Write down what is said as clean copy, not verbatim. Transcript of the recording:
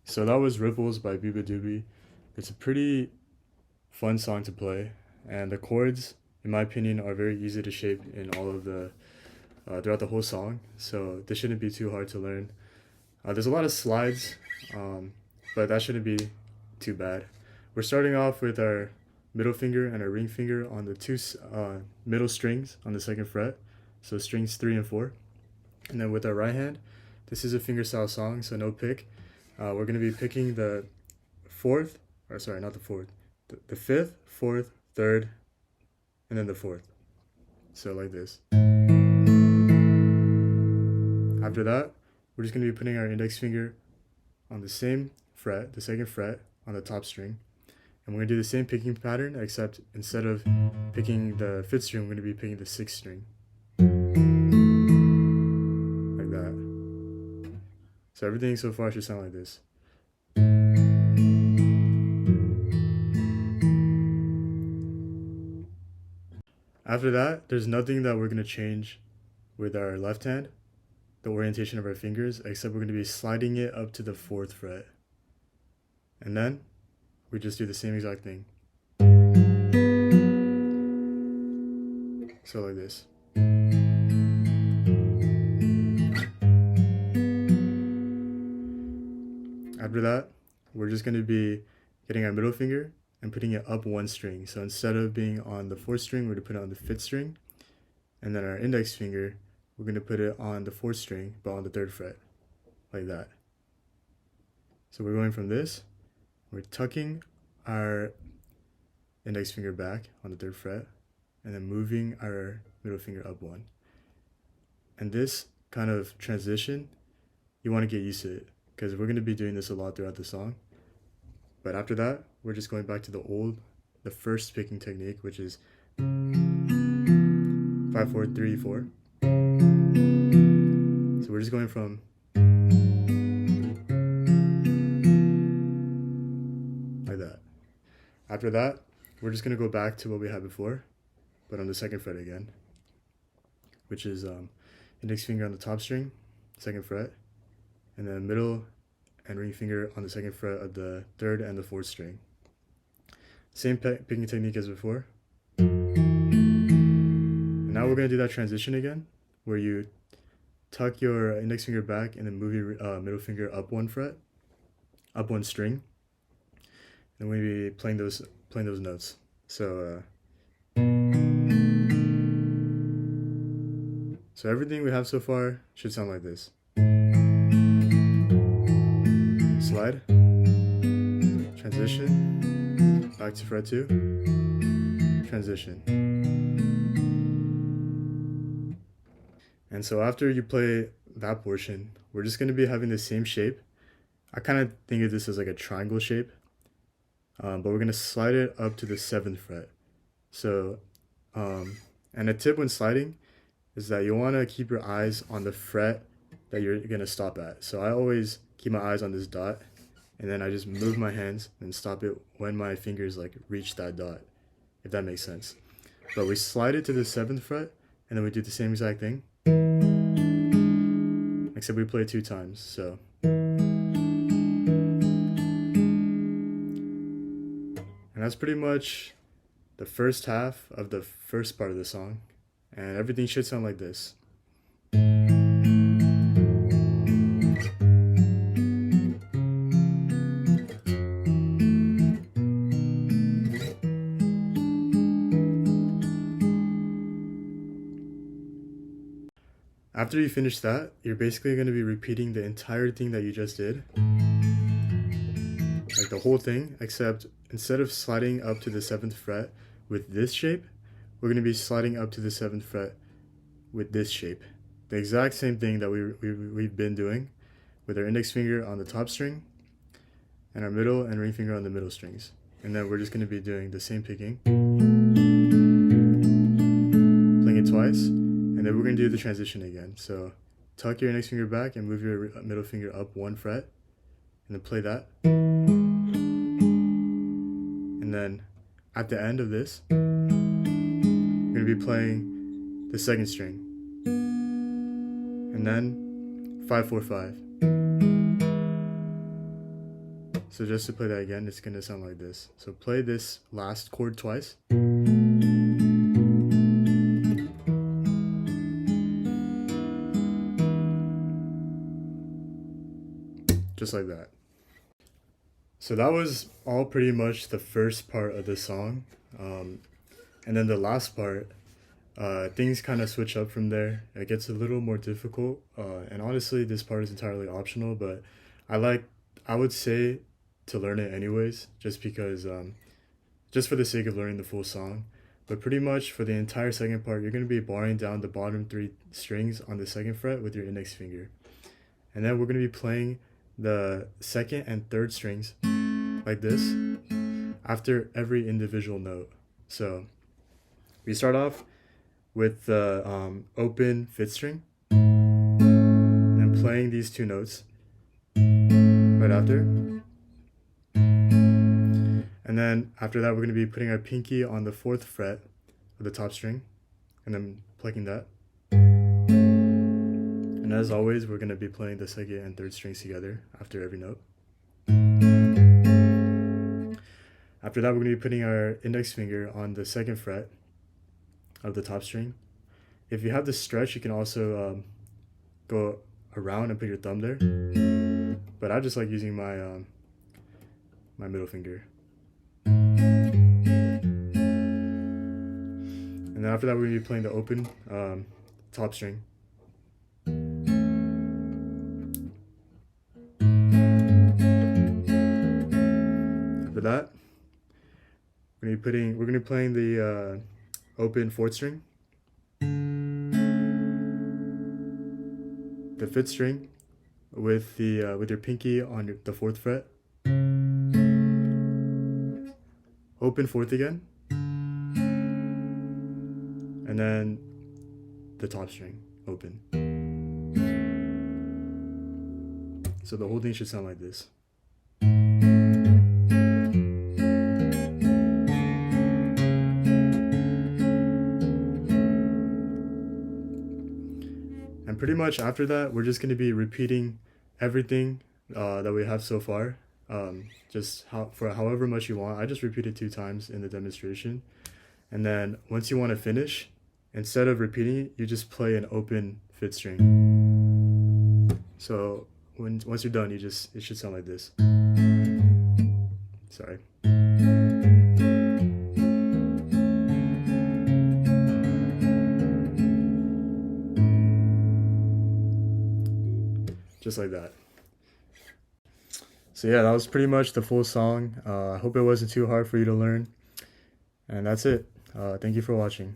So that was Ripples by beabadoobee. It's a pretty fun song to play, and the chords, in my opinion, are very easy to shape in all of the throughout the whole song. So this shouldn't be too hard to learn. There's a lot of slides, um, but that shouldn't be too bad. We're starting off with our middle finger and our ring finger on the two middle strings on the second fret, so strings 3 and 4. And then with our right hand, this is a fingerstyle song, so no pick. We're going to be picking the fourth, or sorry, not the fourth, the fifth, fourth, third, and then the fourth. So like this. After that, we're just going to be putting our index finger on the same fret, the second fret, on the top string. And we're going to do the same picking pattern, except instead of picking the fifth string, we're going to be picking the sixth string. Like that. So everything so far should sound like this. After that, there's nothing that we're going to change with our left hand, the orientation of our fingers, except we're going to be sliding it up to the fourth fret. And then we just do the same exact thing. So like this. After that, we're just going to be getting our middle finger and putting it up one string. So instead of being on the fourth string, we're going to put it on the fifth string. And then our index finger, we're going to put it on the fourth string, but on the third fret, like that. So we're going from this, we're tucking our index finger back on the third fret, and then moving our middle finger up one. And this kind of transition, you want to get used to it, because we're going to be doing this a lot throughout the song. But after that, we're just going back to the first picking technique, which is 5, 4, 3, 4. So we're just going from like that. After that, we're just going to go back to what we had before, but on the second fret again, which is index finger on the top string, second fret, and then middle and ring finger on the second fret of the third and the fourth string. Same picking technique as before. And now we're going to do that transition again, where you tuck your index finger back and then move your middle finger up one fret, up one string, and we'll be playing those notes. So so everything we have so far should sound like this. Slide, transition, back to fret 2, transition. And so after you play that portion, we're just going to be having the same shape. I kind of think of this as like a triangle shape, but we're going to slide it up to the 7th fret. So, and a tip when sliding is that you want to keep your eyes on the fret that you're going to stop at. So I always keep my eyes on this dot, and then I just move my hands and stop it when my fingers like reach that dot, if that makes sense. But we slide it to the 7th fret, and then we do the same exact thing, except we play it 2 times. So and that's pretty much the first half of the first part of the song, and everything should sound like this. After you finish that, you're basically going to be repeating the entire thing that you just did, like the whole thing, except instead of sliding up to the 7th fret with this shape, we're going to be sliding up to the 7th fret with this shape. The exact same thing that we've been doing with our index finger on the top string and our middle and ring finger on the middle strings. And then we're just going to be doing the same picking, playing it twice, and then we're going to do the transition again. So tuck your index finger back and move your middle finger up one fret, and then play that. And then at the end of this, we're going to be playing the second string, and then 5, 4, 5. So just to play that again, it's gonna sound like this. So play this last chord twice. Just like that. So that was all pretty much the first part of the song. And then the last part, things kind of switch up from there. It gets a little more difficult. And honestly, this part is entirely optional, but I would say to learn it anyways, just because, just for the sake of learning the full song. But pretty much for the entire second part, you're going to be barring down the bottom 3 strings on the 2nd fret with your index finger. And then we're going to be playing the 2nd and 3rd strings like this after every individual note. So we start off with the open 5th string and playing these 2 notes right after. And then after that, we're going to be putting our pinky on the 4th fret of the top string and then plucking that. And as always, we're going to be playing the 2nd and 3rd strings together after every note. After that, we're going to be putting our index finger on the 2nd fret of the top string. If you have the stretch, you can also go around and put your thumb there. But I just like using my my middle finger. And then after that, we're going to be playing the open top string. After that, we're going to be playing the open 4th string, the 5th string with your pinky on the 4th fret, open 4th again, and then the top string open. So the whole thing should sound like this. And pretty much after that, we're just going to be repeating everything that we have so far, for however much you want. I just repeated 2 times in the demonstration. And then once you want to finish, instead of repeating it, you just play an open 5th string. So once you're done, it should sound like this. Sorry. Just like that. So yeah, that was pretty much the full song. I hope it wasn't too hard for you to learn. And that's it. Thank you for watching.